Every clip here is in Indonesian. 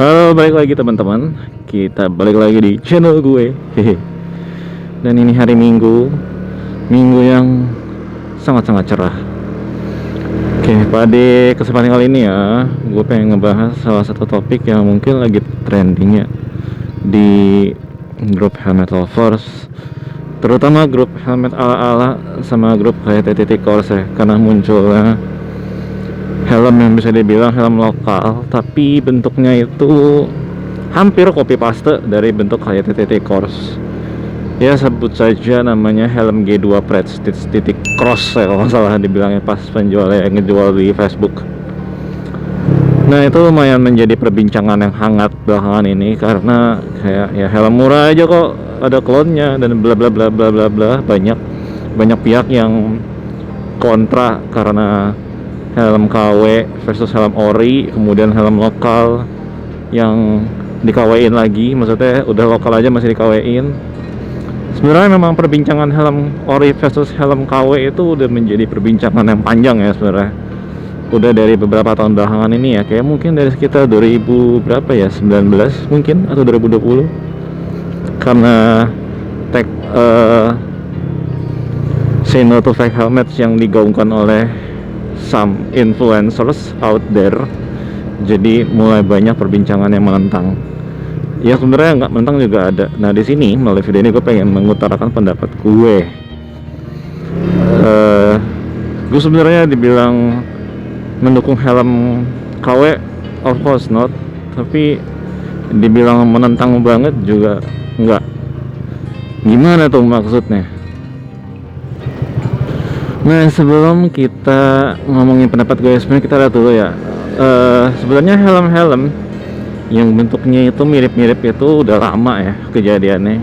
Halo, balik lagi teman-teman. Kita balik lagi di channel gue. Hehe. Dan ini hari Minggu, Minggu yang sangat-sangat cerah. Oke, pada kesempatan kali ini ya, gue pengen ngebahas salah satu topik yang mungkin lagi trending ya di grup Helmet Lovers, terutama grup helmet ala-ala sama grup kayak TTT Course ya, karena munculnya helm yang bisa dibilang helm lokal tapi bentuknya itu hampir copy paste dari bentuk kayak TTT Course ya. Sebut saja namanya helm G2 Prestige titik cross ya, kalau nggak salah dibilangnya pas penjualnya yang ngejual di Facebook. Nah, itu lumayan menjadi perbincangan yang hangat belakangan ini karena kayak ya helm murah aja kok ada klonnya dan bla bla bla bla bla bla. Banyak pihak yang kontra karena helm KW versus helm ori, kemudian helm lokal yang di KW-in lagi, maksudnya udah lokal aja masih di KW-in. Sebenarnya memang perbincangan helm ori versus helm KW itu udah menjadi perbincangan yang panjang ya sebenarnya. Udah dari beberapa tahun belakangan ini ya, kayak mungkin dari sekitar 2000 berapa ya, 19 mungkin atau 2020, karena tag say no to fake helmets yang digaungkan oleh some influencers out there. Jadi mulai banyak perbincangan yang menentang. Ya sebenarnya nggak menentang juga ada. Nah di sini melalui video ini gue pengen mengutarakan pendapat gue. Gue sebenarnya dibilang mendukung helm KW, of course not. Tapi dibilang menentang banget juga nggak. Gimana tuh maksudnya? Nah, sebelum kita ngomongin pendapat gue, sebenarnya kita lihat dulu ya. Sebenarnya helm-helm yang bentuknya itu mirip-mirip itu udah lama ya kejadiannya,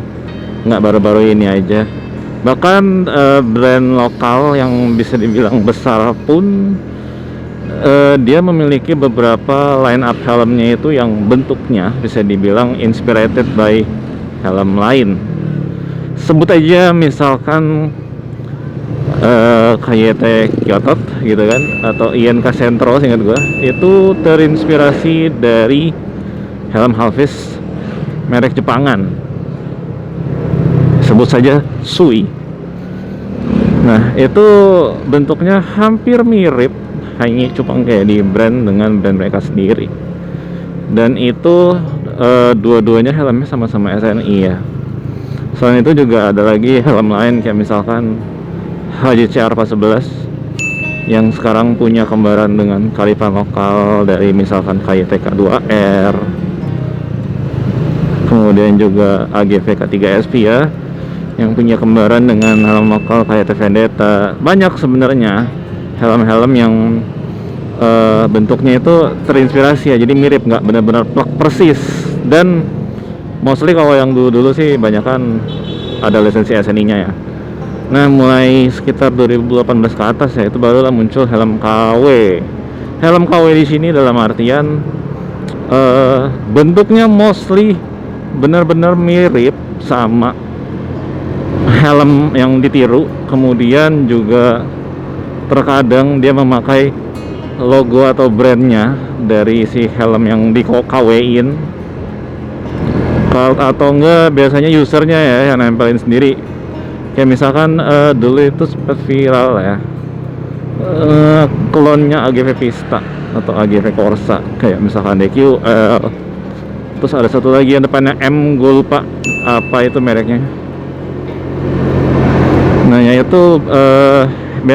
nggak baru-baru ini aja. Bahkan brand lokal yang bisa dibilang besar pun dia memiliki beberapa line up helmnya itu yang bentuknya bisa dibilang inspired by helm lain. Sebut aja misalkan KYT Kyoto gitu kan, atau INK Sentro seingat gue, itu terinspirasi dari helm Halvis merek Jepangan, sebut saja Sui. Nah itu bentuknya hampir mirip, hanya cuma kayak di brand dengan brand mereka sendiri. Dan itu dua-duanya helmnya sama-sama SNI ya. Selain itu juga ada lagi helm lain kayak misalkan HJC Alpha 11 yang sekarang punya kembaran dengan kalipan lokal dari misalkan KYTK 2R, kemudian juga AGV K3SP ya, yang punya kembaran dengan helm lokal KYT Vendetta. Banyak sebenarnya helm-helm yang bentuknya itu terinspirasi ya, jadi mirip, nggak benar-benar plak persis. Dan mostly kalau yang dulu-dulu sih banyak kan ada lisensi SNI-nya ya. Nah mulai sekitar 2018 ke atas ya, itu barulah muncul helm KW. Helm KW di sini dalam artian bentuknya mostly benar-benar mirip sama helm yang ditiru. Kemudian juga terkadang dia memakai logo atau brandnya dari si helm yang di KW-in, atau enggak biasanya usernya ya yang nempelin sendiri. Kayak misalkan dulu itu sempat viral ya, klonnya AGV Vista atau AGV Corsa, kayak misalkan DQL. Terus ada satu lagi yang depannya M, gue lupa apa itu mereknya. Nah ya itu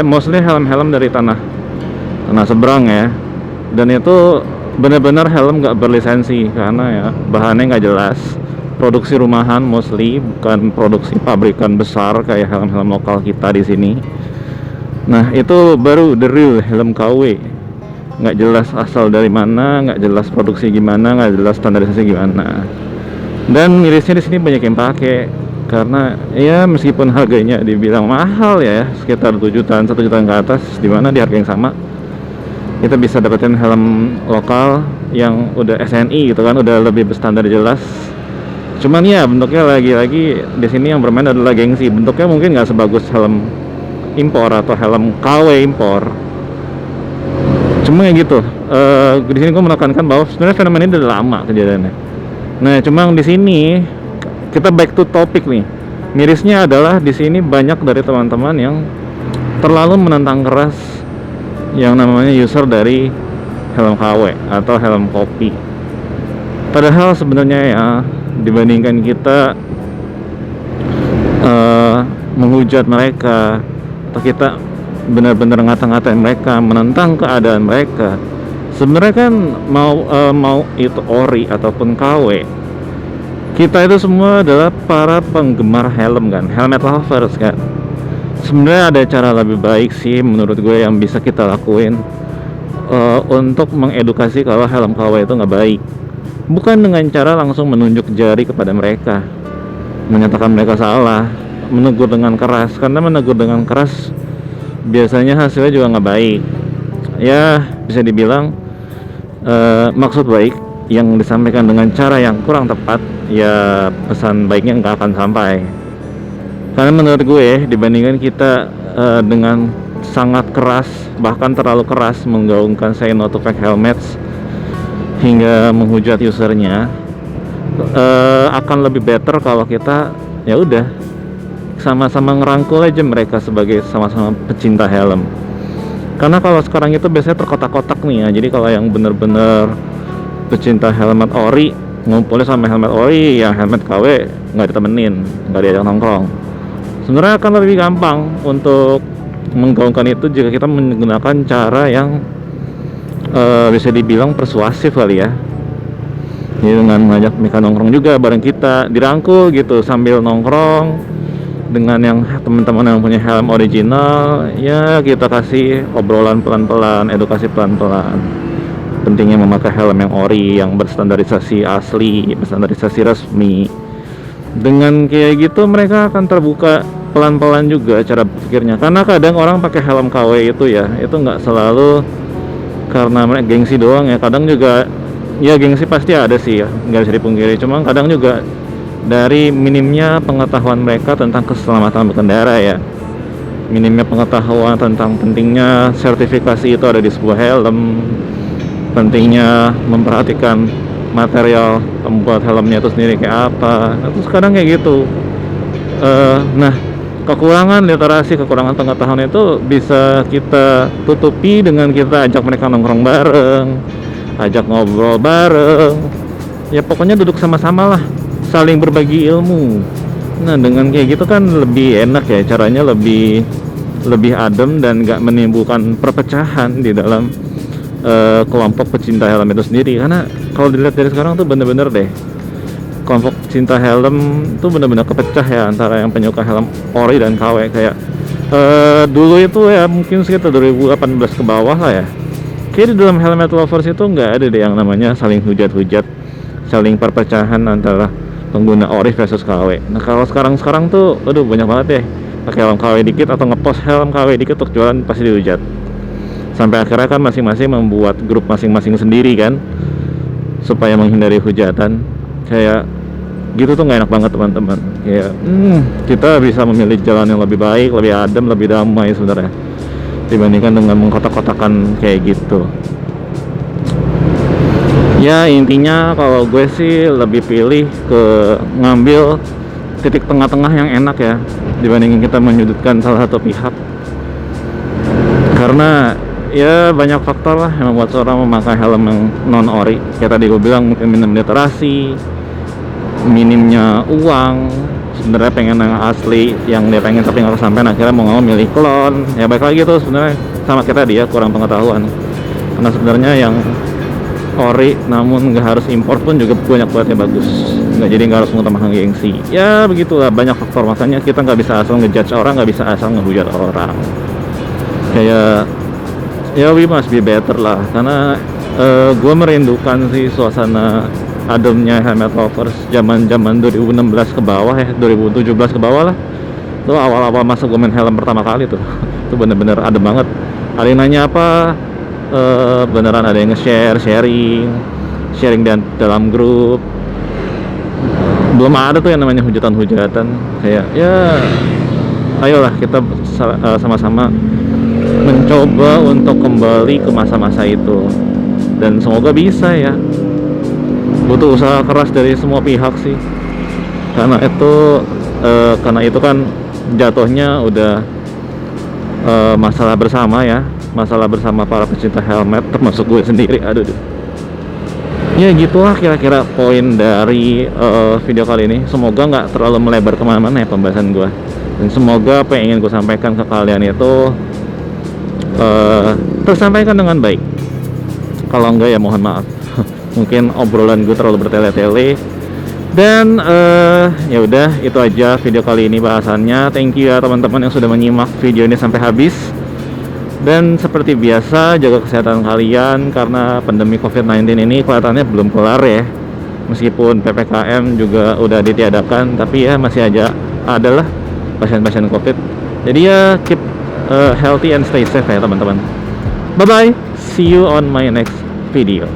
mostly helm-helm dari tanah seberang ya. Dan itu benar-benar helm nggak berlisensi karena ya bahannya nggak jelas, produksi rumahan mostly, bukan produksi pabrikan besar kayak helm-helm lokal kita di sini. Nah itu baru the real helm KW, nggak jelas asal dari mana, nggak jelas produksi gimana, nggak jelas standarisasi gimana. Dan mirisnya di sini banyak yang pakai karena ya meskipun harganya dibilang mahal ya, sekitar 7 jutaan, 1 jutaan ke atas, dimana di harga yang sama kita bisa dapetin helm lokal yang udah SNI gitu kan, udah lebih berstandar jelas. Cuman ya bentuknya lagi-lagi di sini yang bermain adalah gengsi. Bentuknya mungkin nggak sebagus helm impor atau helm KW impor, Cuma ya gitu, di sini gue menekankan bahwa sebenarnya fenomena ini udah lama kejadiannya. Nah, cuma di sini kita back to topic nih. Mirisnya adalah di sini banyak dari teman-teman yang terlalu menentang keras yang namanya user dari helm KW atau helm kopi. Padahal sebenarnya ya, dibandingkan kita menghujat mereka atau kita benar-benar ngata-ngatain mereka, menentang keadaan mereka, sebenarnya kan mau itu ori ataupun KW, kita itu semua adalah para penggemar helm kan, helmet lovers kan. Sebenarnya ada cara lebih baik sih menurut gue yang bisa kita lakuin untuk mengedukasi kalau helm KW itu nggak baik. Bukan dengan cara langsung menunjuk jari kepada mereka, menyatakan mereka salah, menegur dengan keras, karena menegur dengan keras biasanya hasilnya juga nggak baik. Ya bisa dibilang maksud baik yang disampaikan dengan cara yang kurang tepat, ya pesan baiknya nggak akan sampai. Karena menurut gue dibandingkan kita dengan sangat keras, bahkan terlalu keras menggaungkan say no to fake helmets hingga menghujat usernya, akan lebih better kalau kita ya udah sama-sama ngerangkul aja mereka sebagai sama-sama pecinta helm. Karena kalau sekarang itu biasanya terkotak-kotak nih ya, jadi kalau yang bener-bener pecinta helmet ori ngumpulnya sama helmet ori, yang helmet KW nggak ditemenin, nggak diajak nongkrong. Sebenarnya akan lebih gampang untuk menggaungkan itu jika kita menggunakan cara yang bisa dibilang persuasif kali ya. Jadi dengan ngajak mereka nongkrong juga bareng kita, dirangkul gitu sambil nongkrong dengan yang teman-teman yang punya helm original, ya kita kasih obrolan pelan-pelan, edukasi pelan-pelan. Pentingnya memakai helm yang ori, yang berstandarisasi asli, berstandarisasi resmi. Dengan kayak gitu mereka akan terbuka pelan-pelan juga cara pikirnya. Karena kadang orang pakai helm KW itu ya, itu nggak selalu karena mereka gengsi doang ya. Kadang juga ya gengsi pasti ada sih ya, nggak bisa dipungkiri. Cuma kadang juga dari minimnya pengetahuan mereka tentang keselamatan berkendara ya, minimnya pengetahuan tentang pentingnya sertifikasi itu ada di sebuah helm, pentingnya memperhatikan material pembuat helmnya itu sendiri kayak apa. Terus kadang kayak gitu. Nah, kekurangan literasi, kekurangan pengetahuan itu bisa kita tutupi dengan kita ajak mereka nongkrong bareng, ajak ngobrol bareng. Ya pokoknya duduk sama-sama lah, saling berbagi ilmu. Nah, dengan kayak gitu kan lebih enak ya, caranya lebih adem dan nggak menimbulkan perpecahan di dalam kelompok pecinta helm itu sendiri. Karena kalau dilihat dari sekarang tuh bener-bener deh, kelompok pecinta helm tuh bener-bener kepecah ya antara yang penyuka helm ori dan KW. Kayak dulu itu ya mungkin sekitar 2018 ke bawah lah ya, kayak di dalam helmet lovers itu nggak ada deh yang namanya saling hujat-hujat, saling perpecahan antara pengguna ori versus KW. Nah kalau sekarang tuh aduh banyak banget deh pakai helm KW dikit atau ngepost helm KW dikit untuk jualan pasti dihujat. Sampai akhirnya kan masing-masing membuat grup masing-masing sendiri kan, supaya menghindari hujatan. Kayak gitu tuh nggak enak banget teman-teman. Kayak kita bisa memilih jalan yang lebih baik, lebih adem, lebih damai sebenarnya, dibandingkan dengan mengkotak-kotakan kayak gitu. Ya intinya kalau gue sih lebih pilih ke ngambil titik tengah-tengah yang enak ya, dibandingin kita menyudutkan salah satu pihak. Karena ya banyak faktor lah yang membuat seorang memakai helm yang non ori. Kayak tadi gue bilang, mungkin minim literasi, minimnya uang, sebenarnya pengen yang asli yang dia pengen tapi nggak kesampean, akhirnya mau milih klon. Ya baik lagi tuh sebenarnya sama kita dia kurang pengetahuan. Karena sebenarnya yang ori namun nggak harus impor pun juga banyak banget yang bagus, nggak, jadi nggak harus mengutamakan gengsi. Ya begitulah, banyak faktor, makanya kita nggak bisa asal ngejudge orang, nggak bisa asal ngehujat orang. Kayak ya we must be better lah. Karena gue merindukan sih suasana ademnya helmet lovers zaman 2016 ke bawah ya, 2017 ke bawah lah. Tuh awal-awal masa gue main helm pertama kali tuh tuh bener-bener adem banget. Ada yang nanya apa, beneran ada yang sharing dan dalam grup. Belum ada tuh yang namanya hujatan-hujatan. Kayak ya ayolah kita sama-sama mencoba untuk kembali ke masa-masa itu, dan semoga bisa ya. Butuh usaha keras dari semua pihak sih, karena itu kan jatuhnya udah masalah bersama ya, masalah bersama para pecinta helmet, termasuk gue sendiri. Aduh, ya gitulah kira-kira poin dari video kali ini. Semoga nggak terlalu melebar kemana-mana ya pembahasan gue, dan semoga apa yang ingin gue sampaikan ke kalian itu tersampaikan dengan baik. Kalau enggak ya mohon maaf. Mungkin obrolan gue terlalu bertele-tele. Dan ya udah, itu aja video kali ini bahasannya. Thank you ya teman-teman yang sudah menyimak video ini sampai habis. Dan seperti biasa, jaga kesehatan kalian, karena pandemi COVID-19 ini kelihatannya belum kelar ya. Meskipun PPKM juga udah ditiadakan, tapi ya masih aja adalah pasien-pasien COVID. Jadi ya keep healthy and stay safe ya teman-teman. Bye bye, see you on my next video.